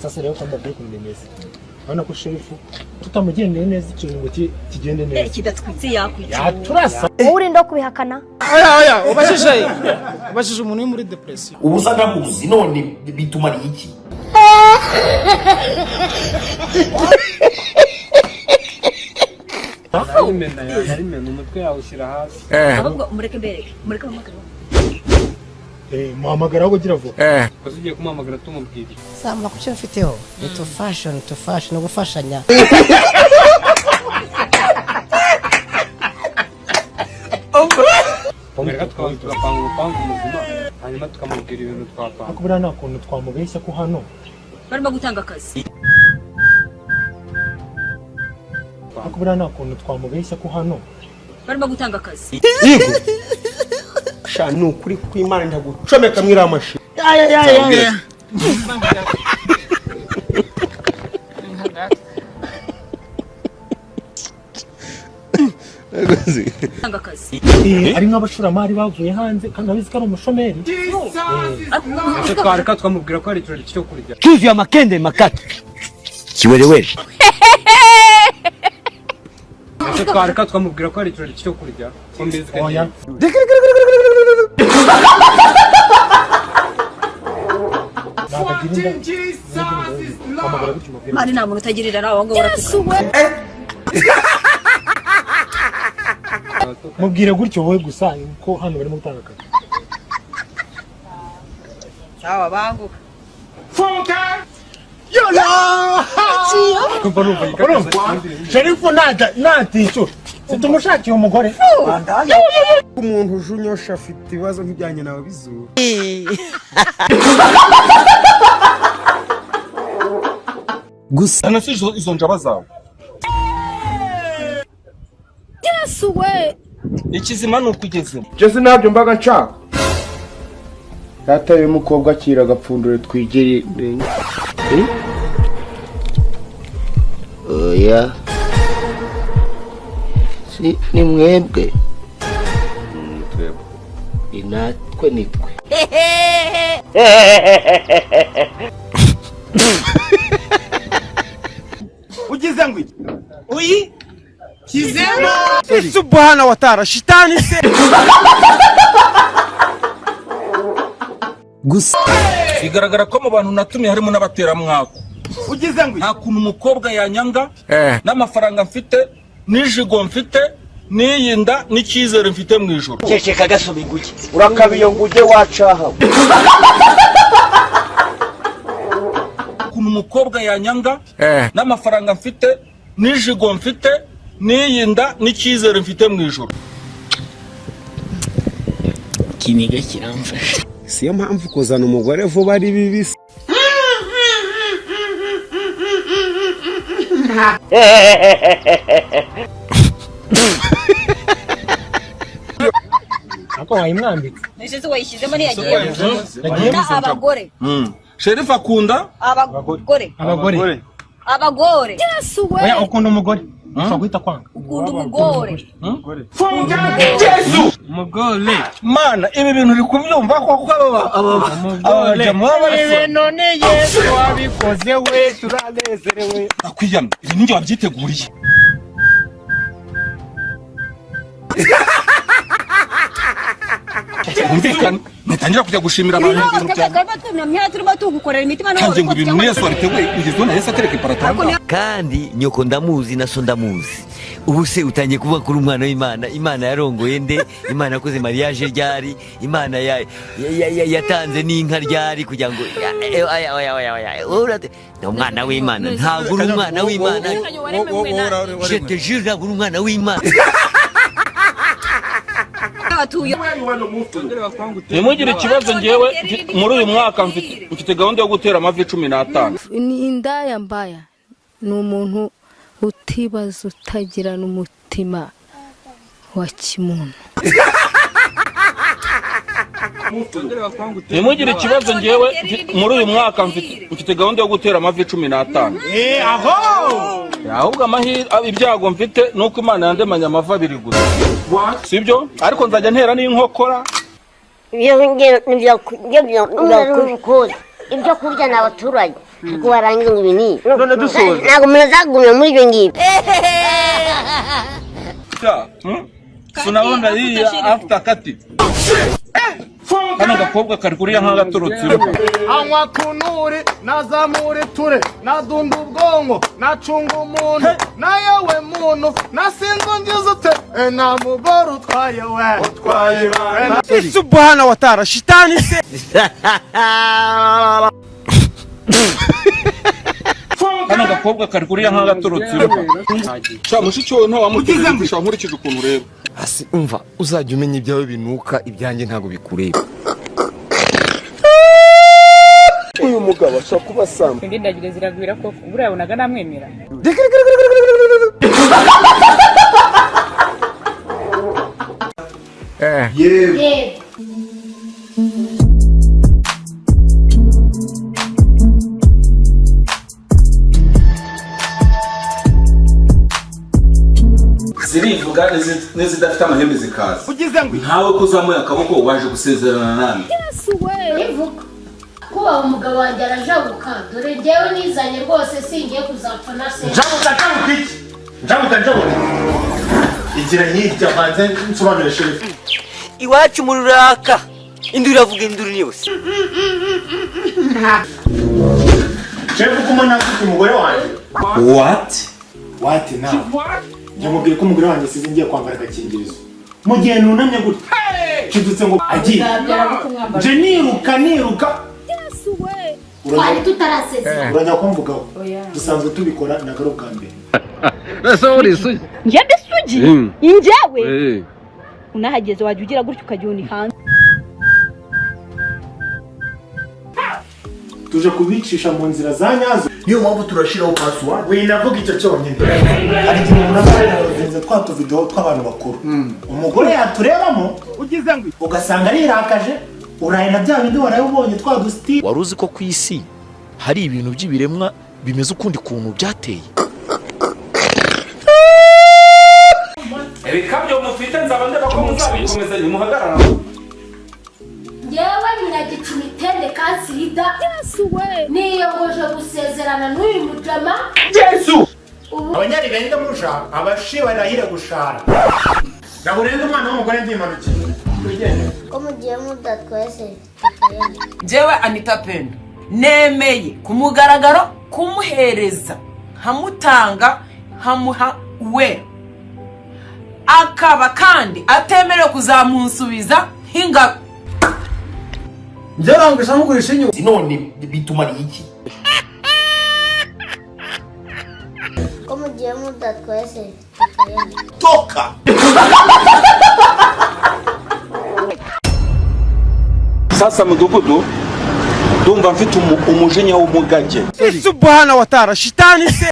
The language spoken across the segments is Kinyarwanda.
sasa rero kwamba byo kunemeza abana ko sherifu tutamugendeye neza ikintu ngo kigende neza kidatwitse yakwica turasa uri ndo kubihakana aya ubashije umuntu uri muri depression ubusa ndamuzi none bitumara iki Narimena umutwe yawe ushyira hasi ahubwo mureke bahamagara muhamagara aho kugira vuba koze ugiye kumuhamagara tumubwira samba kucyo mfiteho to fashion no gufashanya Mureka twapanga urupangu muzima hanyuma tukamubwira ibintu twapanga akubura nta kuntu twamubeshya ko hano barimo gutanga akazi akubura nta kuntu twamubeshya ko hano barimo gutanga akazi yego sha ni ukuri kw'Imana ndagucomeka mwira amashi ya gutanga akazi ari nk'abashoramari bavuye hanze kandi abizi ko ari umushomeri ese twareka twamubwira ko hari ikirori cyo kurya cyuzuye amakende makata kiwerewere ese twareka twamubwira ko hari ikirori cyo kurya ko mbizi ko oya mari nta muntu utagirira nawe ngo uratuka mubwire gutyo wowe gusa ko hano barimo gutanga akazi sawa banguka kumva numva sherifu natico situmushakiye umugore umuntu ujunyosha afite ibibazo nk'ibyanjye nawe bizura gusa nasi izo njaba zawe Yesu we ikizima ni ukugeze Jesse nabyo mbaga nshaka data y'umukobwa akira agapfundure twigere oya ni mwebwe inatwe nitwe ugize ngo uyi kizemo subhana wa ta'ala shitani se gusa bigaragara ko mu bantu natumye harimo n'abateramwaka ugize ngo nta kuntu umukobwa yanyanga n'amafaranga mfite n'ijigo mfite n'iyinda n'icyizere mfite mu ijoro ceceka gasoma inguge urakabiyo nguge wacaha kuntu umukobwa yanyanga n'amafaranga mfite n'ijigo mfite n'iyinda n'icyizere mfite mu ijoro kiniga kiramfasha siyo mpamvu kuzana umugore vuba ari bibisi ako wayimwambika nisheze wayishyizemo ntiyagiye abagore sherifu akunda abagore Yesu we oya ukunda umugore ushobora guhita kwanga ukunda umugore umugore mana ibi bintu uri kubyumva ko abagore none Yesu wabikoze we turanezerewe akwiyamye ibi ninjye wabyiteguriye umvikana ntitangira kujya gushimira abantu ibintu byawe turimo tugukorera imitima kandi ngo ibintu mwese wabiteguye ugizwe na Yesu atereka iparato kandi nyoko ndamuzi na so ndamuzi ubu se utangiye kuvuga kuri umwana w'Imana Imana yarongoye nde Imana yakoze mariage ryari Imana yatanze n'inka ryari kugira ngo ni umwana w'Imana ntabwo uri umwana w'Imana je te jure ntabwo uri umwana w'Imana ntimugire ikibazo ngewe muri uyu mwaka mfite gahunda yo gutera amavi 15 ni indaya mbaya ni umuntu utibaza utagira n'umutima wa kimuntu ntimugire ikibazo ngewe muri uyu mwaka mfite gahunda yo gutera amavi 15 ahubwo ibyago mfite nuko Imana yandemanye amavi 2 gusa sibyo ariko nzajya ntera n'inkokora ibyo kurya n'abaturage kuko warangiza ngo ibini none dusoza ntabwo muzagumira muri ibyo ngibyo tunaona hii after kati kana gakobwa kari kuriya nk'agatorotse anywa kunuri nazamure ture nadunda ubwongo nacunga umuntu nayewe muntu nasinzo ngize ute namubora utwaye we subhana wa ta'ala shitani se kana gakobwa kari kuriya nk'agatorotse cha mushiki wawe nta wamugize nkurikije ukuntu rero hasi umva uzajya umenya ibyawe binuka ibyanjye ntago bikureba uyu mugabo ashaka kuba samba ndagire ziragwira ko buriya bonaga namwemera yewe zirivuga n'izidafite amahembe zikaza ntawe kuzamuye akaboko waje gusezerana nami Ivuga kuba umugabo wanjye arajabuka dore njyewe nizanye rwose singiye kuzapfa na se njabuka igira hirya banze nsobanure shefu iwacu mu ruraka induru iravuga induru ni yose shefu kuma nafite umugore wanjye what na njamubwiye ko umugore wanjye size ngiye kwambara agakingirizo mu gihe nunamye gutya kidutse ngo agiye nje niruka twari tutarasezerana urajya kumvugaho dusanzwe tubikora nagaruka mbere ese uri isugi njye ndisugi injyewe unahageze wajya ugira gutyo ukajyuni hanze tuje kubicisha mu nzira za nyazo niyo mpamvu turashiraho password winavuga icyo cyonyine ari igihe umuntu abarenze twa video tw'abantu bakuru umugore yaturebamo ugize ngo ugasanga rirakaje uraye na bya bindi warayubonye twa dusti wari uzi ko kwisi hari ibintu by'ibiremwa bimeze ukundi kuntu byateye ibikabyo mufite nzaba ndeba ko muzabikomeza muhagarara njyewe ninagica imitende kansirida niyogoje gusezerana n'uyu mujama Yesu abanyarigenda murusha abashi barahire gushara naburenze umwana w'umugore ndimanukiye ko mugiye mudatwese njyewe Anita Pendo nemeye ku mugaragaro kumuhereza nkamutanga nkamuha we akaba kandi atemerewe kuzamunsubiza nk'ingabo njyerangisha nkugurisha inyuma none bituma iki ko mugiye mudatwese toka sasa mudugudu ndumva mfite umujinya w'umugage subhana wa ta'ala shitani se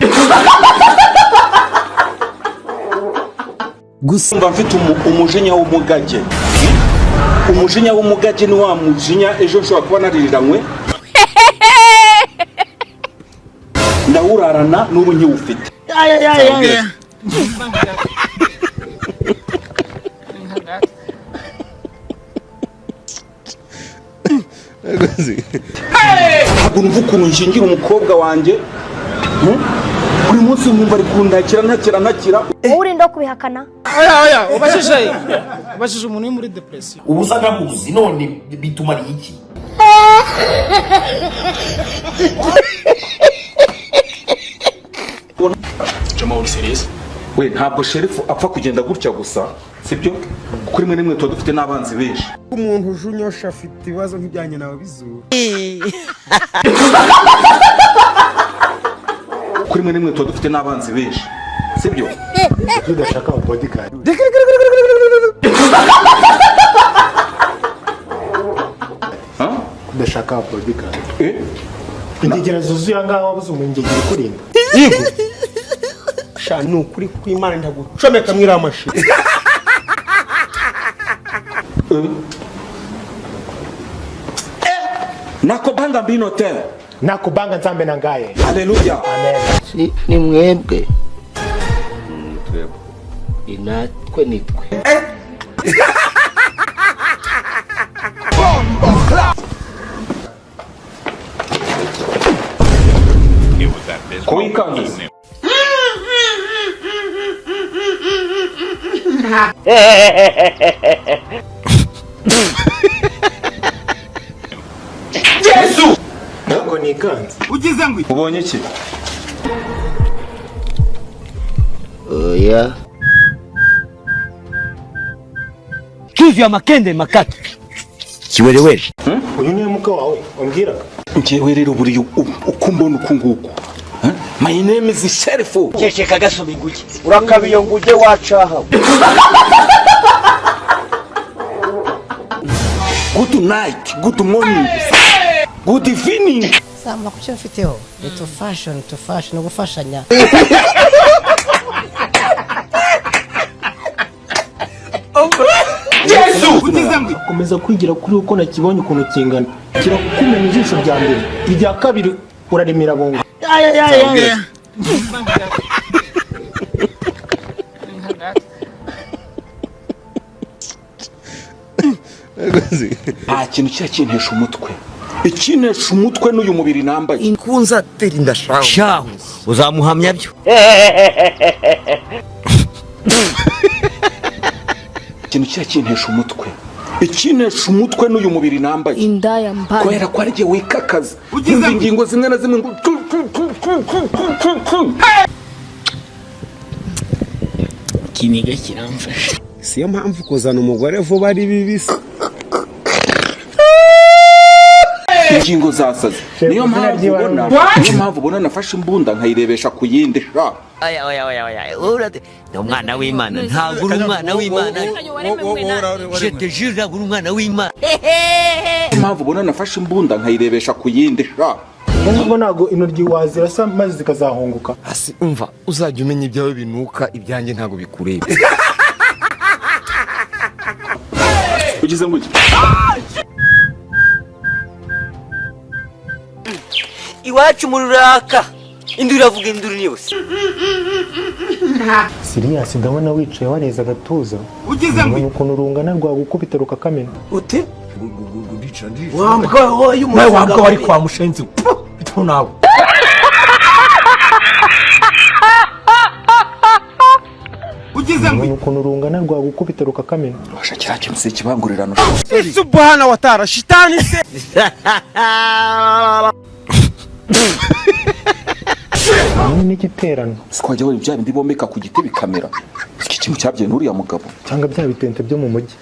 ndumva mfite umujinya w'umugage umujinya w'umugage ni wa mujinya ejo nshobora kuba nariranywe ndawurarana n'ubu nkiwufite ntabwo numva ukuntu nshingira umukobwa wanjye buri munsi nkumva ari kundakira ntakira wowe urinda kubihakana oya ubashije umuntu uri muri depression ubusa nkabuzi none bituma iki Jama uri serious we ntabwo sherifu apfa kugenda gutya gusa sibyo kuko rimwe rimwe tuba dufite n'abanzi benshi umuntu ujunyosha afite ibibazo nk'ibyanjye nawe bizura kuko rimwe rimwe tuba dufite n'abanzi benshi sibyo tudashaka bodyguard kudashaka bodyguard ingegera zuzuye ngaho wabuze umungegera kurinda yego sha nukuri kw'Imana ndagucomeka mwira amashi nakobanga mbino hotel nakubanga nzambe na ngaye haleluya amen ni mwebwe inatwe nitwe ko wikanze Yesu ntabwo nikanze ugize ngo ubonye iki oya kivya makende makatu kiwerewere uyu niwe muka wawe umbwiraga njyewe rero buri uko mbona uku nguku my name is Sheriff ceceka gasoma inguge urakabiyo nguge wacaha good night good morning good evening Sama ku cyo mfiteho to fashion gufashanya Yesu komeza kwigira kuri uko nakibonye ukuntu kingana kirakumena ijisho rya mbere irya kabiri urarimira bongo kintu cyakintesha umutwe ikinesha umutwe n'uyu mubiri nambaye inkunza teri ndashaka shaho uzamuhamya byo ikintu cyakintesha umutwe ikinesha umutwe n'uyu mubiri nambaye indaya mbaye kwera ko arigiye wikakaza ugize ingingo zimwe na zimwe ngo kiniga kiramfasha siyo mpamvu kuzana umugore vuba ari bibisi ingingo zasaze niyo mpamvu ubona nafashe imbunda nkayirebesha ku yindi oya urate ni umwana w'Imana ntabwo uri umwana w'Imana jete jure ntabwo uri umwana w'Imana niyo mpamvu ubona nafashe imbunda nkayirebesha ku yindi ngo ntabwo intoryi wazirasa maze zikazahunguka hasi umva uzajya umenya ibyawe binuka ibyanjye ntabwo bikureba ugize ngo iwacu mu ruraka induru iravuga induru ni yose Siriya ndabona wicaye wareza agatuza ugize ngo ukuntu urungana rwagukubita rukakamena ute wambwa wowe wambwa wari kwa mushenzi bito nawe ugize ngo ukuntu urungana rwagukubita rukakamena washa kira kintu se kibangurirano subhana wa ta'ala shitani se n'igiterano twajya wari bya bindi bombeka ku giti bikamera iki kintu cyabye n'uriya mugabo cyangwa bya bitente byo mu mujyi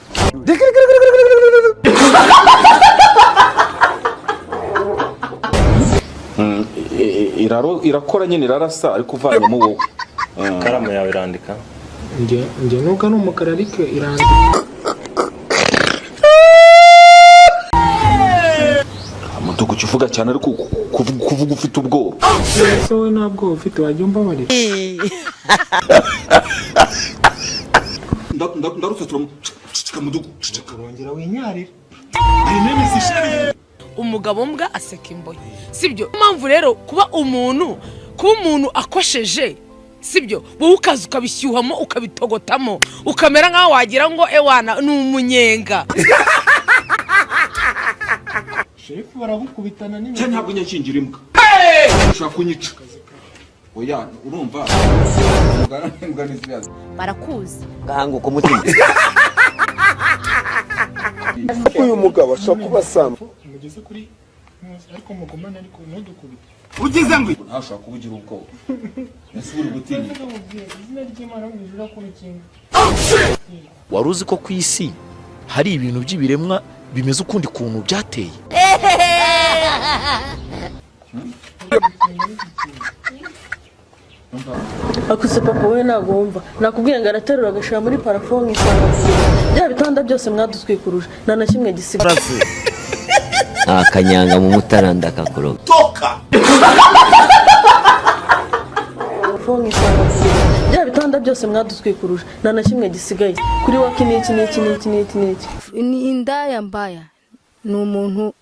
irakora nyine irarasa ariko uvanyemo wowe karamu yawe irandika njye nuko ari umukara ariko irandika mudugu uvuga cyane ariko kuvuga ufite ubwoba ese wowe nta bwoba ufite wajya umbabarira ndarusatura cicika mudugu cicika wongera winyarira umugabo mbwa aseka imboye sibyo impamvu rero kuba umuntu akosheje sibyo wowe ukaza ukabishyuhamo ukabitogotamo ukamera nkaho wagira ngo ewana ni umunyenga shefu baragukubitana n'ibintu cyo ntabwo nyakingira imbwa ushaka kunyica oya urumva imbwa n'iziraza barakuzi gahanguka umutima uyu mugabo ashobora kuba asamba mugeze kuri ariko mugumana ariko ntudukubite ugize ngo ntashaka kubugira ubwoba ese uri gutinya izina ry'Imana mu ijuru akurukinga wari uzi ko ku isi hari ibintu by'ibiremwa bimeze ukundi kuntu byateye akuse papa we ntabwo wumva nakubwiye ngo araterura agashira muri parafo nk'isanga bya bitanda byose mwadutwikuruje nta na kimwe gisigaye akanyanga mu mutaranda kakuroga toka bya bitanda byose mwadutwikuruje nta na kimwe gisigaye kuri waki n'iki ni indaya mbaya ni umuntu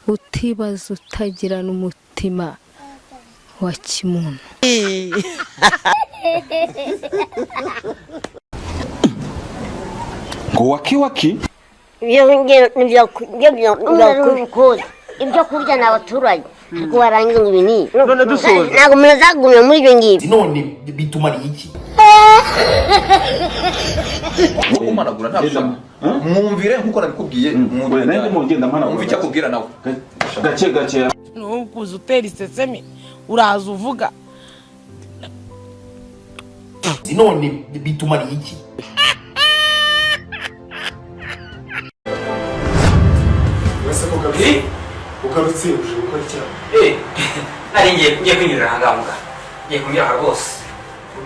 utibaza utagira n'umutima wa kimuntu ngo waki ibyo kurya ni abaturage kuko warangiza ngo ibini none dusoza ntabwo munazagumira muri ibyo ngibyo none bitumara iki kumanagura ntabwo mwumvire nkuko nabikubwiye mwumvire nanjye mugenda mpana mwumve icyo akubwira nawe gake gake nukuza utera isesemi uraza uvuga none bitumara iki wese ugarutse uje gukora icyaha nari ngiye kwinyurira ahangaha muga ngiye kunyura aha rwose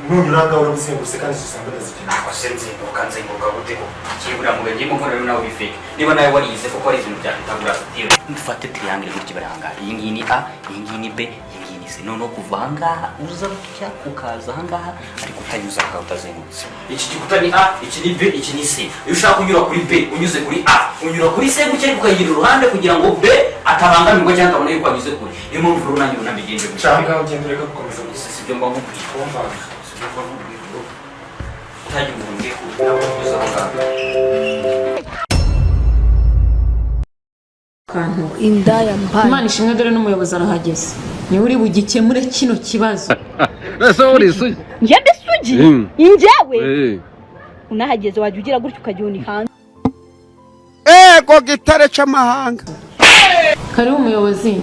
nunyura ahangaha urabizengurutse kandi usanga ndazigenda ntabwo se nzenguruka gute ko kibura muga ngiye mukora rero nawe bifeke niba nawe warize kuko ari ibintu byahitagura diro dufate triangle gutya bari ahangaha iyi ngiyi ni a iyi ngiyi ni b iyi ngiyi ni c noneho kuva ahangaha uza gutya ukaza ahangaha ariko utanyuza ahangaha utazengurutse iki gikuta ni a iki ni b iki ni c iyo ushaka kunyura kuri b unyuze kuri a unyura kuri c gutya ariko ukayigira uruhande kugira ngo b atabangamirwa cyangwa atabona yuko anyuze kure niyo mpamvu rero nanjye unabigenje gutya cyangwa ugenda ureka gukomeza gusa sibyo mba nkubwiye utajya umuntu ngiye kunyuza ahangaha kantu indaya mbaye Imana ishimwe dore n'umuyobozi arahageze niwe uri bugikemure kino kibazo njye mbisugi injyewe unahageze wajya ugira gutyo ukajya hanze ego gitare cy'amahanga karibu umuyobozi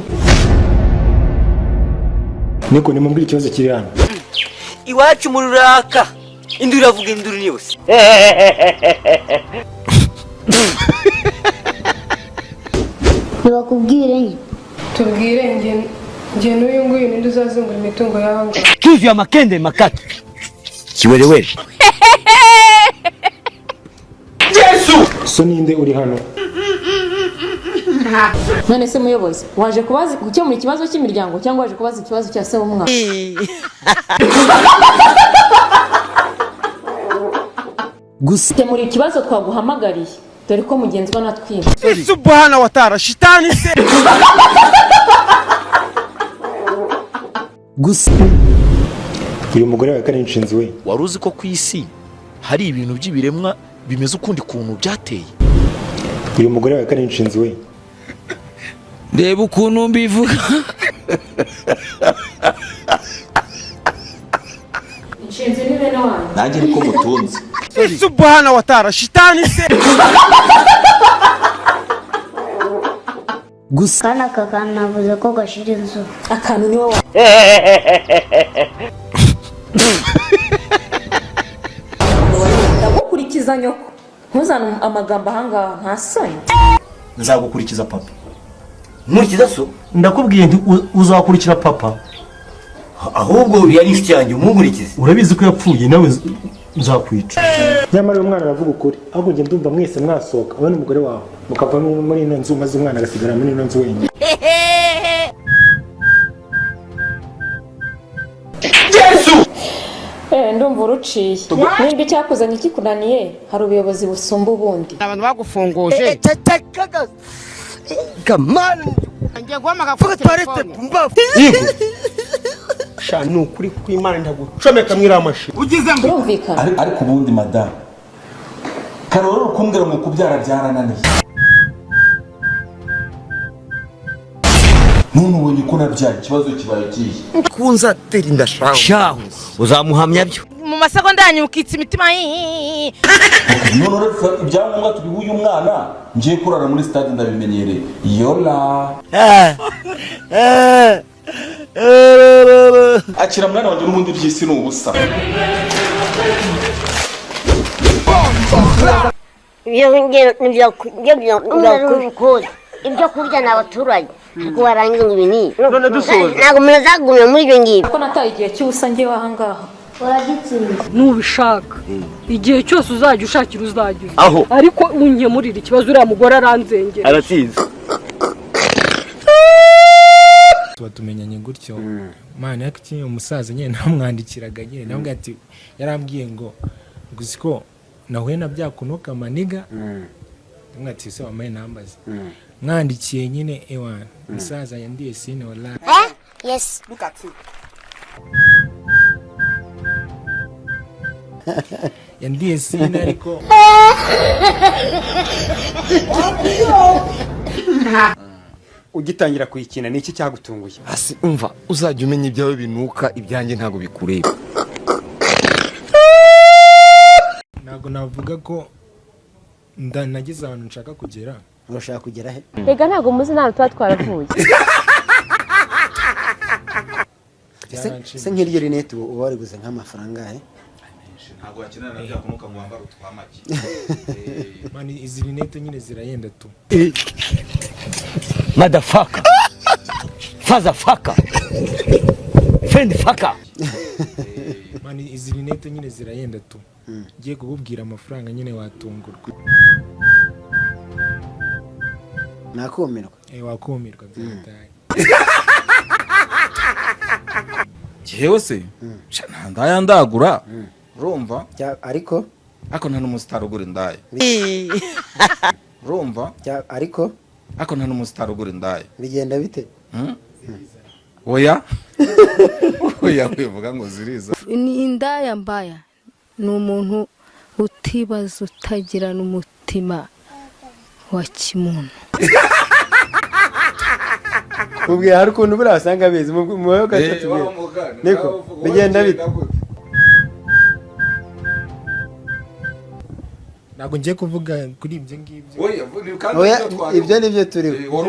niko nimubwira ikibazo kiri hano iwacu mu ruraka induru iravuga induru ni yose ntibakubwire nke tubwire nge n'uyu nguyu ninde uzazungura imitungo y'ahanga tuzuye amakende makata kiwerewere Yesu so ninde uri hano none se muyobozi waje kubaza gukemura ikibazo cy'imiryango cyangwa waje kubaza ikibazo cya se w'umwana gukemura ikibazo twaguhamagariye dore ko mugenzi wa natwimba subhana wa ta'ala shitani se gusa uyu mugore wa kane inshinzi we wari uzi ko ku isi hari ibintu by'ibiremwa bimeze ukundi kuntu byateye uyu mugore wa kane inshinzi we reba ukuntu mbivuga inshinzi ni bene wanyu nanjye niko mutunze subhana wa ta'ala shitani se gusa kana aka kantu navuze ko gashira inzu akantu ni wowe ndagukurikiza nyoko ntuzane amagambo ahangaha nta soni nzagukurikiza papa nkurikiza so ndakubwiye nti uzakurikira papa ahubwo uriya ni inshuti yanjye umunkurikize urabizi ko yapfuye nawe nzakwica nyamara uyu mwana aravuga ukuri ahubwo njye ndumva mwese mwasohoka wowe n'umugore wawe mukava muri ino nzu maze umwana agasigara muri ino nzu wenyine Yesu ndumva uruciye nimba icyakuzanye kikunaniye hari ubuyobozi busumba ubundi abantu bagufunguje kamana ngiye guhamagara kuri telefone shanu kuri kwimana ndagucomeka mwiramashi ugize ngo urumvikana ariko ubundi madame karoro kumbwira ngo kubyara byarananiye none ubonye ko nabyaye ikibazo kibaye kiye kunza teri ndashaka shaho uzamuhamya byo mu masegonda yanyu ukitsa imitima none uretse ibyangombwa tubiha uyu mwana ngiye kurara muri stade ndabimenyereye yola akira mwana wanjye n'ubundi by'isi ni ubusa ibyo kurya ni abaturage kuko warangiza ngo ibini none dusoza ntabwo munazagumira muri ibyo ngibyo ko nataye igihe cy'ubusa ngewe ahangaha uragitsinda nubishaka igihe cyose uzajya ushakira uzajya aho ariko unkemurira ikibazo uriya mugore aranzengera aratsinze tuba tumenyanye gutyo mana yakiye umusaza nyine namwandikiraga nyine nawe ati yarambwiye ngo gusa ko nahuye na byakunuka maniga mwati se wamaye nambaze mwandikiye nyine ewana umusaza yandiye sine wallahi yes look at you yandiye sine ariko ugitangira kuyikina ni iki cyagutunguye? Hasi umva uzajya umenya ibyawe binuka ibyanjye ntago bikureba. Ntago navuga ko nagize ahantu nshaka kugera. Urashaka kugera he? Rega ntago muzi nta tuba twaravuye. Se nk'iryo rinete uba wariguze nk'amafaranga he? Ntago yakenera na bya kunuka ngo wambara utwamaki. Mani izi rinete nyine zirayenda tu. Motherfucker. Fatherfucker. Friendfucker. Mani izi rinete nyine zirayenda tu. Ngiye kukubwira amafaranga nyine watungurwa. Nakumirwa. Wakumirwa byataye. Jewe se ndaya ndagura urumva ariko nta n'umusitari ugura indaya urumva ariko nta n'umusitari ugura indaya bigenda bite? oya wivuga ngo ziriza. Ni indaya mbaya ni umuntu utibaza utagira n'umutima wa kimuntu. Ubwiye hari ukuntu buriya wasanga abizi mu wayo gatatu niko bigenda bite? Ntabwo ngiye kuvuga kuri ibyo ngibyo. Oya ibyo nibyo turiho.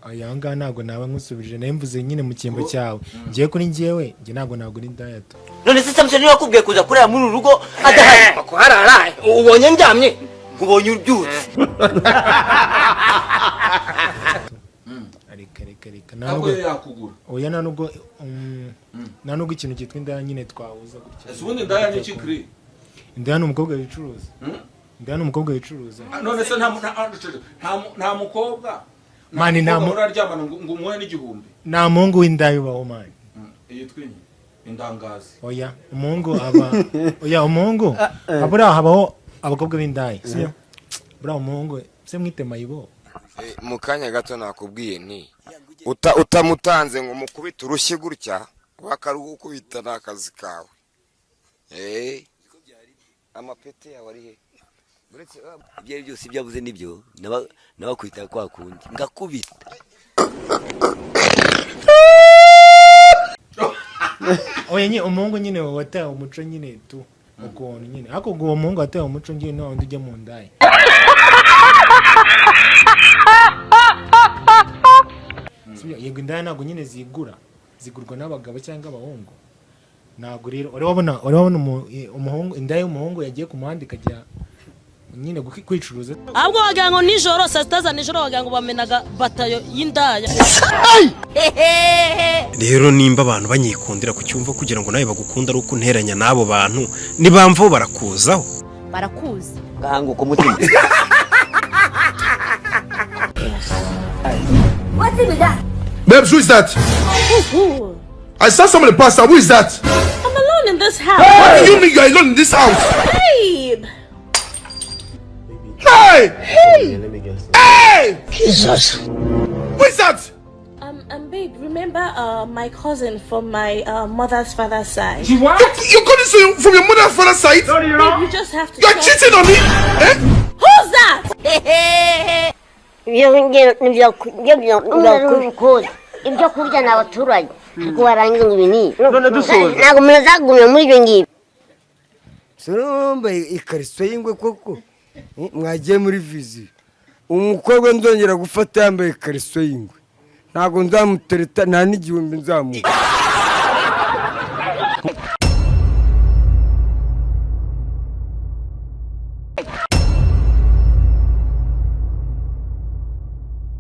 Aya ngaha ntabwo naba nkusubije nawe mvuze nyine mu cyimbo cyawe. Ngiye kuri njyewe njye ntabwo nagura indaya tu. None se Samson niwe wakubwiye kuza kureba muri uru rugo adahari. Ko hararaye ubonye ndyamye ubonye ubyutse. Reka ntabwo yakugura. Oya nta nubwo ikintu cyitwa indaya nyine twahuza gutya. Ubundi indaya ni iki kuri? Indaya ni umukobwa wicuruza. Indaya ni umukobwa wicuruza. None se nta mukobwa mani nta uraryamana ngo umuhe n'igihumbi. Nta muhungu w'indaya ubaho mani. Yitwa indangazi. Oya umuhungu umuhungu abura habaho abakobwa b'indaya. Sio? Bura umuhungu se mwite mayibo. Mu kanya gato nakubwiye nti utamutanze ngo mukubite urushyi gutya bakarugukubita n'akazi kawe. Amapete yawe ari he? Ibyo byose byabuze nibyo nabakwita kwa kundi ngakubita. Oya nyine umuhungu nyine wataye umuco nyine tu ukuntu nyine ariko uwo muhungu wataye umuco nyine nawe ujye mu ndaya. Yego indaya ntabwo nyine zigurwa n'abagabo cyangwa abahungu. Ntabwo rero urabona umuhungu indaya y'umuhungu yagiye ku muhanda ikajya nyine kwicuruza. Ahubwo wagira ngo nijoro saa sita za nijoro wagira ngo bamenaga batayo y'indaya. Rero nimba abantu banyikundira ku cyumva kugira ngo nawe bagukunda ari uko unteranya n'abo bantu nibamvaho barakuzaho. Barakuza. Gango ku mutima. What's it with that? Babes, who is that? I saw somebody pass out. Who is that? I'm alone in this house. What do you mean you're alone in this house? Babe. Hey! Hey! Hey! Jesus. Who is that? Babe, remember my cousin from my mother's father's side? You got this from your mother's father's side? No, you're wrong. You just have to. You're cheating on me? Eh? Who's that? Ibyo kurya n'abaturage kuko barangiza ngo ibini ntabwo munazagumira muri ibyo ngibyo. Somba ikariso y'ingwe koko mwagiye muri vizi umukobwa nzongera gufata yambaye ikariso y'ingwe ntabwo nzamutereta nta n'igihumbi nzamuha.